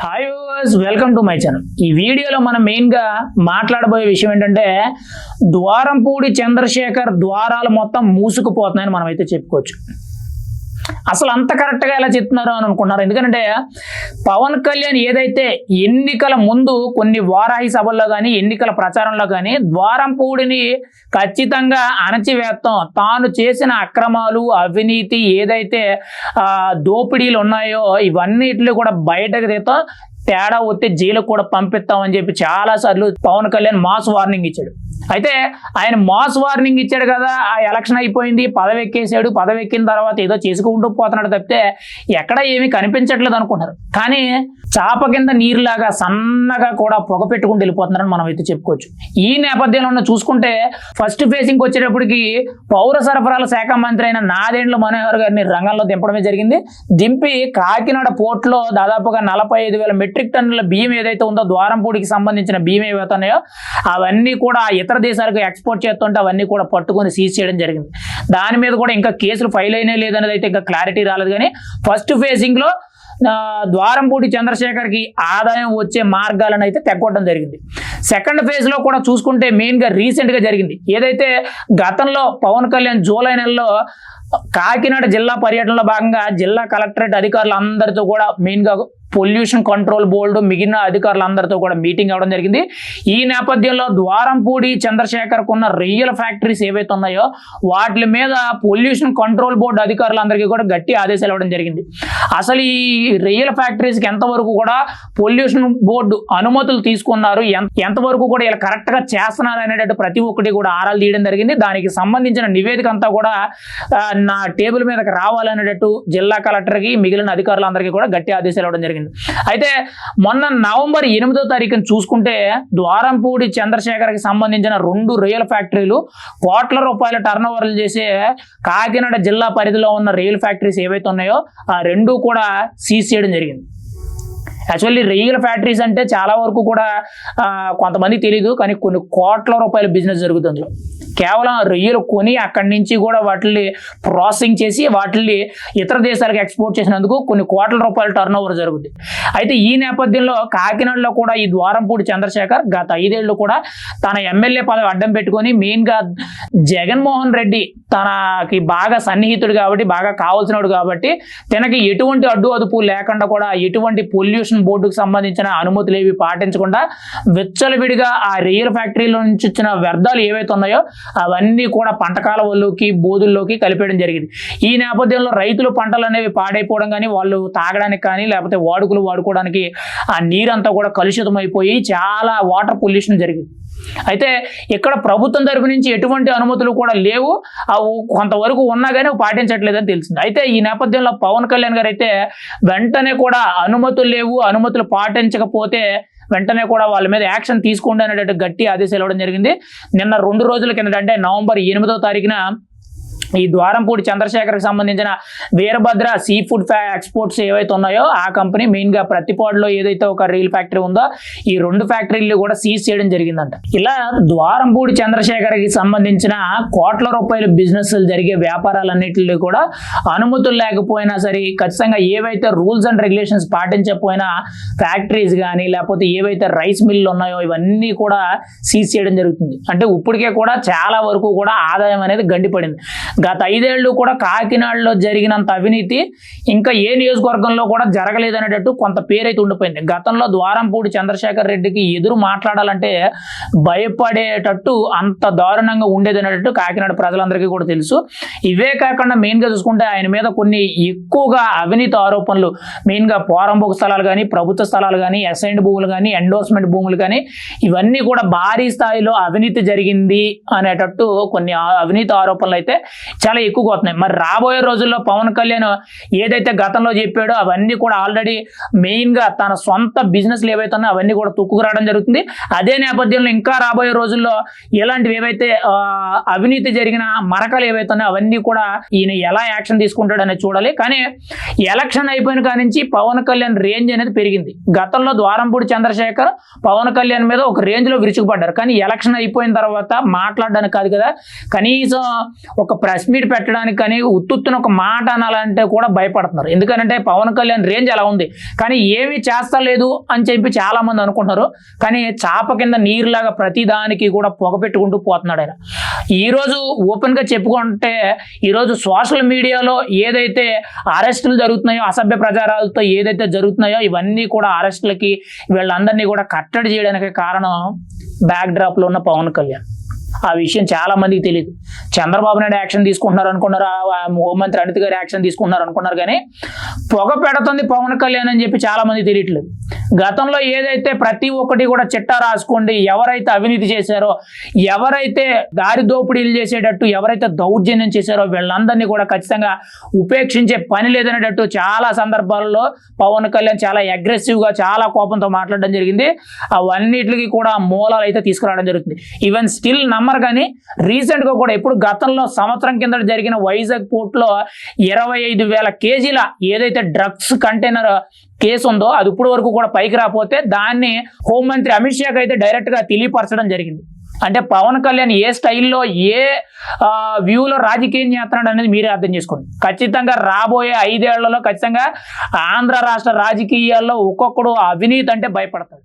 Hi viewers, welcome to my channel. ఈ వీడియోలో మనం మెయిన్గా మాట్లాడబోయే విషయం ఏంటంటే ద్వారంపూడి చంద్రశేఖర్ ద్వారాలు మొత్తం మూసుకుపోతున్నాయని మనం అయితే చెప్పుకోవచ్చు. అసలు అంత కరెక్ట్గా ఎలా చెప్తున్నారు అని అనుకున్నారు. ఎందుకంటే పవన్ కళ్యాణ్ ఏదైతే ఎన్నికల ముందు కొన్ని వారాహి సభల్లో కానీ ఎన్నికల ప్రచారంలో కానీ ద్వారంపూడిని ఖచ్చితంగా అణచివేస్తాం, తాను చేసిన అక్రమాలు అవినీతి ఏదైతే దోపిడీలు ఉన్నాయో ఇవన్నిటిని కూడా బయటకు తీస్తాం, తేడా వస్తే జైలుకు కూడా పంపిస్తామని చెప్పి చాలాసార్లు పవన్ కళ్యాణ్ మాస్ వార్నింగ్ ఇచ్చాడు. అయితే ఆయన మాస్ వార్నింగ్ ఇచ్చాడు కదా, ఆ ఎలక్షన్ అయిపోయింది, పదవి ఎక్కేసాడు, పదవి ఎక్కిన తర్వాత ఏదో చేసుకుంటూ పోతున్నాడు తప్పితే ఎక్కడ ఏమీ కనిపించట్లేదు అనుకుంటారు. కానీ చాప కింద నీరులాగా సన్నగా కూడా పొగ పెట్టుకుంటూ వెళ్ళిపోతున్నారని మనం అయితే చెప్పుకోవచ్చు. ఈ నేపథ్యంలో చూసుకుంటే ఫస్ట్ ఫేసింగ్కి వచ్చేటప్పటికి పౌర సరఫరాల శాఖ మంత్రి అయిన నాదెండ్ల మనోహర్ గారిని రంగంలో దింపడమే జరిగింది. దింపి కాకినాడ పోర్టులో దాదాపుగా 45,000 మెట్రిక్ టన్నుల బియ్యం ఏదైతే ఉందో ద్వారంపూడికి సంబంధించిన బియ్యం ఏవైతే ఉన్నాయో అవన్నీ కూడా ఇతర దేశాలకు ఎక్స్పోర్ట్ చేస్తుంటే అవన్నీ కూడా పట్టుకొని సీజ్ చేయడం జరిగింది. దాని మీద కూడా ఇంకా కేసులు ఫైల్ అయినా లేదనేది అయితే ఇంకా క్లారిటీ రాలేదు. కానీ ఫస్ట్ ఫేజింగ్ లో ద్వారంపూడి చంద్రశేఖర్కి ఆదాయం వచ్చే మార్గాలను అయితే తెగొట్టడం జరిగింది. సెకండ్ ఫేజ్ లో కూడా చూసుకుంటే మెయిన్ గా రీసెంట్ గా జరిగింది ఏదైతే గతంలో పవన్ కళ్యాణ్ జూలై నెలలో కాకినాడ జిల్లా పర్యటనలో భాగంగా జిల్లా కలెక్టరేట్ అధికారులు అందరితో కూడా మెయిన్ గా పొల్యూషన్ కంట్రోల్ బోర్డు మిగిలిన అధికారులందరితో కూడా మీటింగ్ అవ్వడం జరిగింది. ఈ నేపథ్యంలో ద్వారంపూడి చంద్రశేఖర్కు ఉన్న రియల్ ఫ్యాక్టరీస్ ఏవైతే ఉన్నాయో వాటి మీద పొల్యూషన్ కంట్రోల్ బోర్డు అధికారులందరికీ కూడా గట్టి ఆదేశాలు ఇవ్వడం జరిగింది. అసలు ఈ రియల్ ఫ్యాక్టరీస్కి ఎంతవరకు కూడా పొల్యూషన్ బోర్డు అనుమతులు తీసుకున్నారు, ఎంతవరకు కూడా ఇలా కరెక్ట్గా చేస్తున్నారు అనేటట్టు ప్రతి ఒక్కటి కూడా ఆరాలు తీయడం జరిగింది. దానికి సంబంధించిన నివేదిక అంతా కూడా నా టేబుల్ మీదకి రావాలనేటట్టు జిల్లా కలెక్టర్కి మిగిలిన అధికారులందరికీ కూడా గట్టి ఆదేశాలు ఇవ్వడం జరిగింది. అయితే మొన్న నవంబర్ 8వ తారీఖున చూసుకుంటే ద్వారంపూడి చంద్రశేఖర్కి సంబంధించిన 2 రియల్ ఫ్యాక్టరీలు కోట్ల రూపాయల టర్న్ ఓవర్లు చేసే కాకినాడ జిల్లా పరిధిలో ఉన్న రియల్ ఫ్యాక్టరీస్ ఏవైతే ఉన్నాయో ఆ 2 కూడా సీజ్ చేయడం జరిగింది. యాక్చువల్లీ రియల్ ఫ్యాక్టరీస్ అంటే చాలా వరకు కూడా కొంతమంది తెలియదు, కానీ కొన్ని కోట్ల రూపాయల బిజినెస్ జరుగుతుంది. కేవలం రొయ్యలు కొని అక్కడి నుంచి కూడా వాటిని ప్రాసెసింగ్ చేసి వాటిని ఇతర దేశాలకు ఎక్స్పోర్ట్ చేసినందుకు కొన్ని కోట్ల రూపాయల టర్న్ ఓవర్ జరుగుతుంది. అయితే ఈ నేపథ్యంలో కాకినాడలో కూడా ఈ ద్వారంపూడి చంద్రశేఖర్ గత 5 ఏళ్ళు కూడా తన ఎమ్మెల్యే పదవి అడ్డం పెట్టుకొని మెయిన్గా జగన్మోహన్ రెడ్డి తనకి బాగా సన్నిహితుడు కాబట్టి బాగా కావాల్సినడు కాబట్టి తనకి ఎటువంటి అడ్డు అదుపు లేకుండా కూడా ఎటువంటి పొల్యూషన్ బోర్డుకు సంబంధించిన అనుమతులు ఏవి పాటించకుండా విచ్చలవిడిగా ఆ రియల్ ఫ్యాక్టరీలో నుంచి వచ్చిన వ్యర్థాలు ఏవైతే ఉన్నాయో అవన్నీ కూడా పంట కాలువల్లోకి బోధుల్లోకి కలిపేయడం జరిగింది. ఈ నేపథ్యంలో రైతులు పంటలు అనేవి పాడైపోవడం కానీ వాళ్ళు తాగడానికి కానీ లేకపోతే వాడుకలు వాడుకోవడానికి ఆ నీరంతా కూడా కలుషితం అయిపోయి చాలా వాటర్ పొల్యూషన్ జరిగింది. అయితే ఇక్కడ ప్రభుత్వం తరపు నుంచి ఎటువంటి అనుమతులు కూడా లేవు, అవి కొంతవరకు ఉన్నా కానీ పాటించట్లేదని తెలిసింది. అయితే ఈ నేపథ్యంలో పవన్ కళ్యాణ్ గారు అయితే వెంటనే కూడా అనుమతులు లేవు, అనుమతులు పాటించకపోతే వెంటనే కూడా వాళ్ళ మీద యాక్షన్ తీసుకోండి అనేటట్టు గట్టి ఆదేశాలు ఇవ్వడం జరిగింది. నిన్న 2 రోజుల కిందట అంటే నవంబర్ 8వ తారీఖున ఈ ద్వారంపూడి చంద్రశేఖర్కి సంబంధించిన వీరభద్ర సీ ఫుడ్ ఎక్స్పోర్ట్స్ ఏవైతే ఉన్నాయో ఆ కంపెనీ మెయిన్గా ప్రతిపాడులో ఏదైతే ఒక రియల్ ఫ్యాక్టరీ ఉందో ఈ 2 ఫ్యాక్టరీలు కూడా సీజ్ చేయడం జరిగిందంట. ఇలా ద్వారంపూడి చంద్రశేఖర్కి సంబంధించిన కోట్ల రూపాయల బిజినెస్ జరిగే వ్యాపారాలన్నింటినీ కూడా అనుమతులు లేకపోయినా సరే ఖచ్చితంగా ఏవైతే రూల్స్ అండ్ రెగ్యులేషన్స్ పాటించకపోయినా ఫ్యాక్టరీస్ కానీ లేకపోతే ఏవైతే రైస్ మిల్లు ఉన్నాయో ఇవన్నీ కూడా సీజ్ చేయడం జరుగుతుంది. అంటే ఇప్పటికే కూడా చాలా వరకు కూడా ఆదాయం అనేది గండిపడింది. గత 5 ఏళ్ళు కూడా కాకినాడలో జరిగినంత అవినీతి ఇంకా ఏ నియోజకవర్గంలో కూడా జరగలేదనేటట్టు కొంత పేరైతే ఉండిపోయింది. గతంలో ద్వారంపూడి చంద్రశేఖర్ రెడ్డికి ఎదురు మాట్లాడాలంటే భయపడేటట్టు అంత దారుణంగా ఉండేదనేటట్టు కాకినాడ ప్రజలందరికీ కూడా తెలుసు. ఇవే కాకుండా మెయిన్గా చూసుకుంటే ఆయన మీద కొన్ని ఎక్కువగా అవినీతి ఆరోపణలు మెయిన్గా పోరంబోకు స్థలాలు కానీ ప్రభుత్వ స్థలాలు కానీ అసైన్డ్ భూములు కానీ ఎండోర్స్మెంట్ భూములు కానీ ఇవన్నీ కూడా భారీ స్థాయిలో అవినీతి జరిగింది అనేటట్టు కొన్ని అవినీతి ఆరోపణలు అయితే చాలా ఎక్కువగా వస్తున్నాయి. మరి రాబోయే రోజుల్లో పవన్ కళ్యాణ్ ఏదైతే గతంలో చెప్పాడో అవన్నీ కూడా ఆల్రెడీ మెయిన్గా తన సొంత బిజినెస్లు ఏవైతే ఉన్నాయో అవన్నీ కూడా తుక్కుకు రావడం జరుగుతుంది. అదే నేపథ్యంలో ఇంకా రాబోయే రోజుల్లో ఇలాంటివి ఏవైతే అవినీతి జరిగిన మరకలు ఏవైతే ఉన్నాయో అవన్నీ కూడా ఈయన ఎలా యాక్షన్ తీసుకుంటాడు అనేది చూడాలి. కానీ ఎలక్షన్ అయిపోయిన కాడి నుంచి పవన్ కళ్యాణ్ రేంజ్ అనేది పెరిగింది. గతంలో ద్వారంపూడి చంద్రశేఖర్ పవన్ కళ్యాణ్ మీద ఒక రేంజ్లో విరుచుకుపడ్డారు. కానీ ఎలక్షన్ అయిపోయిన తర్వాత మాట్లాడడానికి కాదు కదా, కనీసం ఒక ప్రెస్ ప్రెస్ మీట్ పెట్టడానికి కానీ ఉత్తుత్తున ఒక మాట అనాలంటే కూడా భయపడుతున్నారు. ఎందుకంటే పవన్ కళ్యాణ్ రేంజ్ అలా ఉంది, కానీ ఏమీ చేస్తలేదు అని చెప్పి చాలా మంది అనుకుంటున్నారు. కానీ చాప కింద నీరులాగా ప్రతి దానికి కూడా పొగ పెట్టుకుంటూ పోతున్నాడు ఆయన. ఈరోజు ఓపెన్గా చెప్పుకుంటే ఈరోజు సోషల్ మీడియాలో ఏదైతే అరెస్టులు జరుగుతున్నాయో, అసభ్య ప్రచారాలతో ఏదైతే జరుగుతున్నాయో ఇవన్నీ కూడా అరెస్టులకి వీళ్ళందరినీ కూడా కట్టడి చేయడానికి కారణం బ్యాక్ డ్రాప్లో ఉన్న పవన్ కళ్యాణ్. ఆ విషయం చాలా మందికి తెలియదు. చంద్రబాబు నాయుడు యాక్షన్ తీసుకుంటున్నారు అనుకున్నారు, హోంమంత్రి అనిత్ గారు యాక్షన్ తీసుకుంటున్నారు అనుకున్నారు, కానీ పొగ పెడుతుంది పవన్ కళ్యాణ్ అని చెప్పి చాలా మంది తెలియట్లేదు. గతంలో ఏదైతే ప్రతి ఒక్కటి కూడా చిట్టా రాసుకోండి, ఎవరైతే అవినీతి చేశారో, ఎవరైతే దారి దోపిడీలు చేసేటట్టు, ఎవరైతే దౌర్జన్యం చేశారో వీళ్ళందరినీ కూడా ఖచ్చితంగా ఉపేక్షించే పని లేదనేటట్టు చాలా సందర్భాల్లో పవన్ కళ్యాణ్ చాలా అగ్రెసివ్గా చాలా కోపంతో మాట్లాడడం జరిగింది. అవన్నిటికి కూడా మూలాలు అయితే తీసుకురావడం జరుగుతుంది. ఈవెన్ స్టిల్ నమ్మరు, కానీ రీసెంట్గా కూడా ఎప్పుడు గతంలో సంవత్సరం కింద జరిగిన వైజాగ్ పోర్ట్లో 25,000 కేజీల ఏదైతే డ్రగ్స్ కంటైనర్ కేసు ఉందో అది ఇప్పుడు వరకు కూడా పైకి రాకపోతే దాన్ని హోంమంత్రి అమిత్ షాకి అయితే డైరెక్ట్గా తెలియపరచడం జరిగింది. అంటే పవన్ కళ్యాణ్ ఏ స్టైల్లో ఏ వ్యూలో రాజకీయం చేస్తున్నాడు అనేది మీరే అర్థం చేసుకోండి. ఖచ్చితంగా రాబోయే 5 ఏళ్లలో ఖచ్చితంగా ఆంధ్ర రాష్ట్ర రాజకీయాల్లో ఒక్కొక్కడు అవినీతి అంటే భయపడతాడు.